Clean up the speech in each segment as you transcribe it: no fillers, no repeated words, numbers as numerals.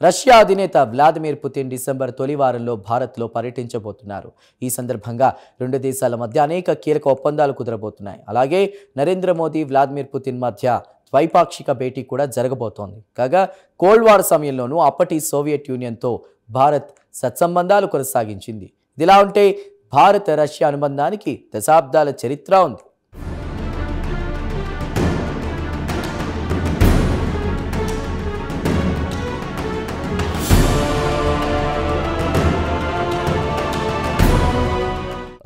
Russia అధినేత Vladimir Putin December తొలి వారంలో భారత్లో పర్యటించబోతున్నారు. ఈ సందర్భంగా రెండు దేశాల మధ్య అనేక కీలక ఒప్పందాలు కుదరబోతున్నాయి. అలాగే నరేంద్ర మోదీ, వ్లాదిమిర్ పుతిన్ మధ్య ద్వైపాక్షిక భేటీ కూడా జరగబోతోంది. కాగా కోల్డ్ వార్ సమయంలోనూ అప్పటి సోవియట్ యూనియన్తో భారత్ సత్సంబంధాలు కొనసాగించింది. ఇదిలా ఉంటే భారత రష్యా అనుబంధానికి దశాబ్దాల చరిత్ర ఉంది.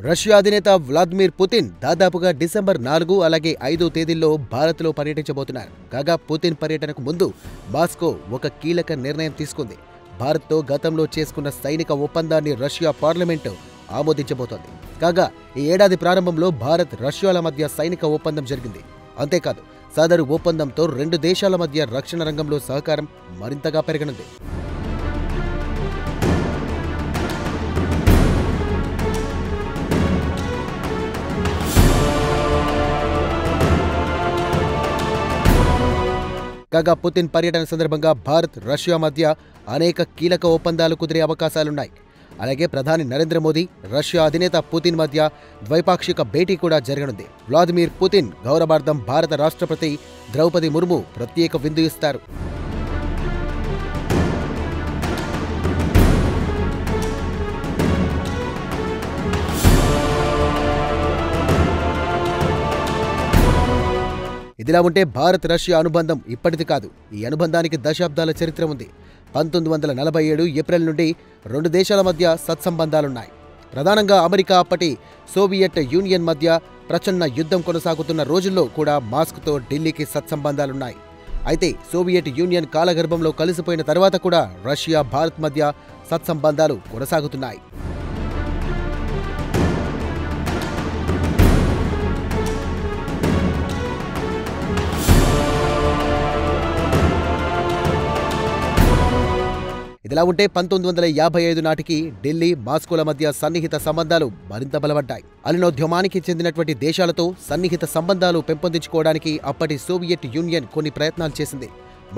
రష్యా అధినేత వ్లాదిమిర్ పుతిన్ దాదాపుగా డిసెంబర్ 4 అలాగే 5 తేదీల్లో భారత్లో పర్యటించబోతున్నారు. కాగా పుతిన్ పర్యటనకు ముందు మాస్కో ఒక కీలక నిర్ణయం తీసుకుంది. భారత్తో గతంలో చేసుకున్న సైనిక ఒప్పందాన్ని రష్యా పార్లమెంటు ఆమోదించబోతోంది. కాగా ఈ ఏడాది ప్రారంభంలో భారత్, రష్యాల మధ్య సైనిక ఒప్పందం జరిగింది. అంతేకాదు సదరు ఒప్పందంతో రెండు దేశాల మధ్య రక్షణ రంగంలో సహకారం మరింతగా పెరగనుంది. కాగా పుతిన్ పర్యటన సందర్భంగా భారత్, రష్యా మధ్య అనేక కీలక ఒప్పందాలు కుదిరే అవకాశాలున్నాయి. అలాగే ప్రధాని నరేంద్ర మోదీ, రష్యా అధినేత పుతిన్ మధ్య ద్వైపాక్షిక భేటీ కూడా జరగనుంది. వ్లాదిమిర్ పుతిన్ గౌరవార్థం భారత రాష్ట్రపతి ద్రౌపది ముర్ము ప్రత్యేక విందు ఇస్తారు. ఇదిలా ఉంటే భారత్, రష్యా అనుబంధం ఇప్పటిది కాదు. ఈ అనుబంధానికి దశాబ్దాల చరిత్ర ఉంది. 1947 ఏప్రిల్ నుండి రెండు దేశాల మధ్య సత్సంబంధాలున్నాయి. ప్రధానంగా అమెరికా, అప్పటి సోవియట్ యూనియన్ మధ్య ప్రచండ యుద్ధం కొనసాగుతున్న రోజుల్లో కూడా మాస్కోతో ఢిల్లీకి సత్సంబంధాలున్నాయి. అయితే సోవియట్ యూనియన్ కాలగర్భంలో కలిసిపోయిన తర్వాత కూడా రష్యా, భారత్ మధ్య సత్సంబంధాలు కొనసాగుతున్నాయి. ఇదిలా ఉంటే 1955 నాటికి ఢిల్లీ, మాస్కోల మధ్య సన్నిహిత సంబంధాలు మరింత బలపడ్డాయి. అలినోద్యమానికి చెందినటువంటి దేశాలతో సన్నిహిత సంబంధాలు పెంపొందించుకోవడానికి అప్పటి సోవియట్ యూనియన్ కొన్ని ప్రయత్నాలు చేసింది.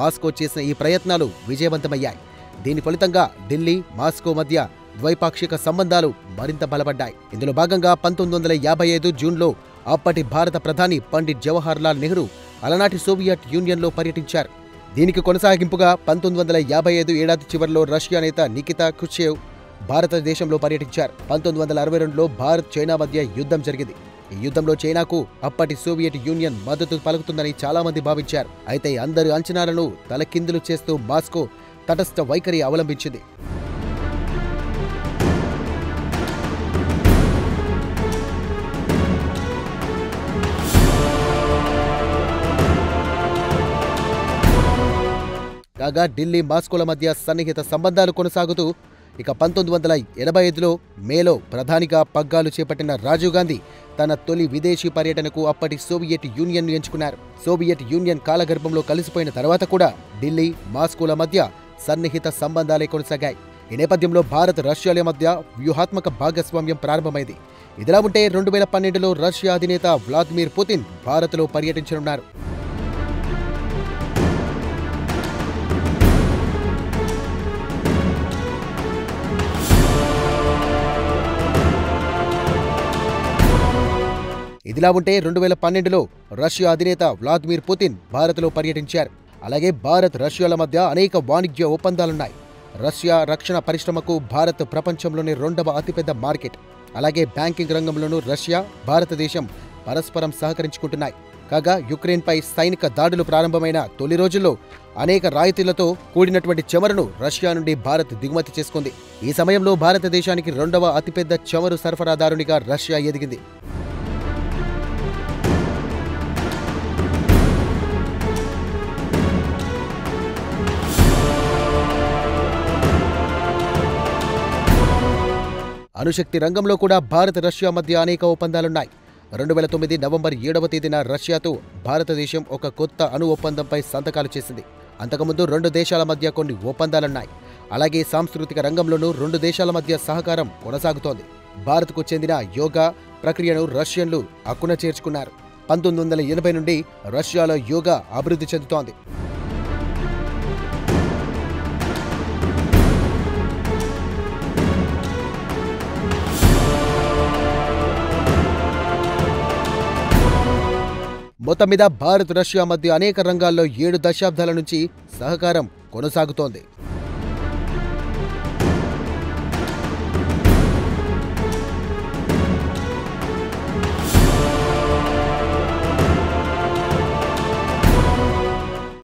మాస్కో చేసిన ఈ ప్రయత్నాలు విజయవంతమయ్యాయి. దీని ఫలితంగా ఢిల్లీ, మాస్కో మధ్య ద్వైపాక్షిక సంబంధాలు మరింత బలపడ్డాయి. ఇందులో భాగంగా 1955 జూన్లో అప్పటి భారత ప్రధాని పండిట్ జవహర్ లాల్ నెహ్రూ అలనాటి సోవియట్ యూనియన్లో పర్యటించారు. దీనికి కొనసాగింపుగా 1955 ఏడాది చివరిలో రష్యా నేత నికితా క్రుష్చెవ్ భారతదేశంలో పర్యటించారు. 1962లో భారత్, చైనా మధ్య యుద్ధం జరిగింది. ఈ యుద్ధంలో చైనాకు అప్పటి సోవియట్ యూనియన్ మద్దతు పలుకుతుందని చాలామంది భావించారు. అయితే అందరి అంచనాలను తలకిందులు చేస్తూ మాస్కో తటస్థ వైఖరి అవలంబించింది. కాగా ఢిల్లీ, మాస్కోల మధ్య సన్నిహిత సంబంధాలు కొనసాగుతూ ఇక 1985లో మేలో ప్రధానిగా పగ్గాలు చేపట్టిన రాజీవ్ గాంధీ తన తొలి విదేశీ పర్యటనకు అప్పటి సోవియట్ యూనియన్ను ఎంచుకున్నారు. సోవియట్ యూనియన్ కాలగర్భంలో కలిసిపోయిన తర్వాత కూడా ఢిల్లీ, మాస్కోల మధ్య సన్నిహిత సంబంధాలే కొనసాగాయి. ఈ నేపథ్యంలో భారత్, రష్యాల మధ్య వ్యూహాత్మక భాగస్వామ్యం ప్రారంభమైంది. ఇదిలా ఉంటే 2012లో రష్యా అధినేత వ్లాదిమిర్ పుతిన్ భారత్లో పర్యటించనున్నారు. ఇదిలా ఉంటే 2012లో రష్యా అధినేత వ్లాదిమిర్ పుతిన్ భారత్లో పర్యటించారు. అలాగే భారత్, రష్యాల మధ్య అనేక వాణిజ్య ఒప్పందాలున్నాయి. రష్యా రక్షణ పరిశ్రమకు భారత్ ప్రపంచంలోని 2వ అతిపెద్ద మార్కెట్. అలాగే బ్యాంకింగ్ రంగంలోనూ రష్యా, భారతదేశం పరస్పరం సహకరించుకుంటున్నాయి. కాగా యుక్రెయిన్పై సైనిక దాడులు ప్రారంభమైన తొలి రోజుల్లో అనేక రాయితీలతో కూడినటువంటి చమురును రష్యా నుండి భారత్ దిగుమతి చేసుకుంది. ఈ సమయంలో భారతదేశానికి 2వ అతిపెద్ద చమురు సరఫరాదారునిగా రష్యా ఎదిగింది. అణుశక్తి రంగంలో కూడా భారత్, రష్యా మధ్య అనేక ఒప్పందాలున్నాయి. 2009 నవంబర్ 7వ తేదీన రష్యాతో భారతదేశం ఒక కొత్త అణు ఒప్పందంపై సంతకాలు చేసింది. అంతకుముందు రెండు దేశాల మధ్య కొన్ని ఒప్పందాలున్నాయి. అలాగే సాంస్కృతిక రంగంలోనూ రెండు దేశాల మధ్య సహకారం కొనసాగుతోంది. భారత్కు చెందిన యోగా ప్రక్రియను రష్యన్లు అక్కున చేర్చుకున్నారు. 1980 నుండి రష్యాలో యోగా అభివృద్ధి చెందుతోంది. మొత్తం మీద భారత్ రష్యా మధ్య అనేక రంగాల్లో 7 దశాబ్దాల నుంచి సహకారం కొనసాగుతోంది.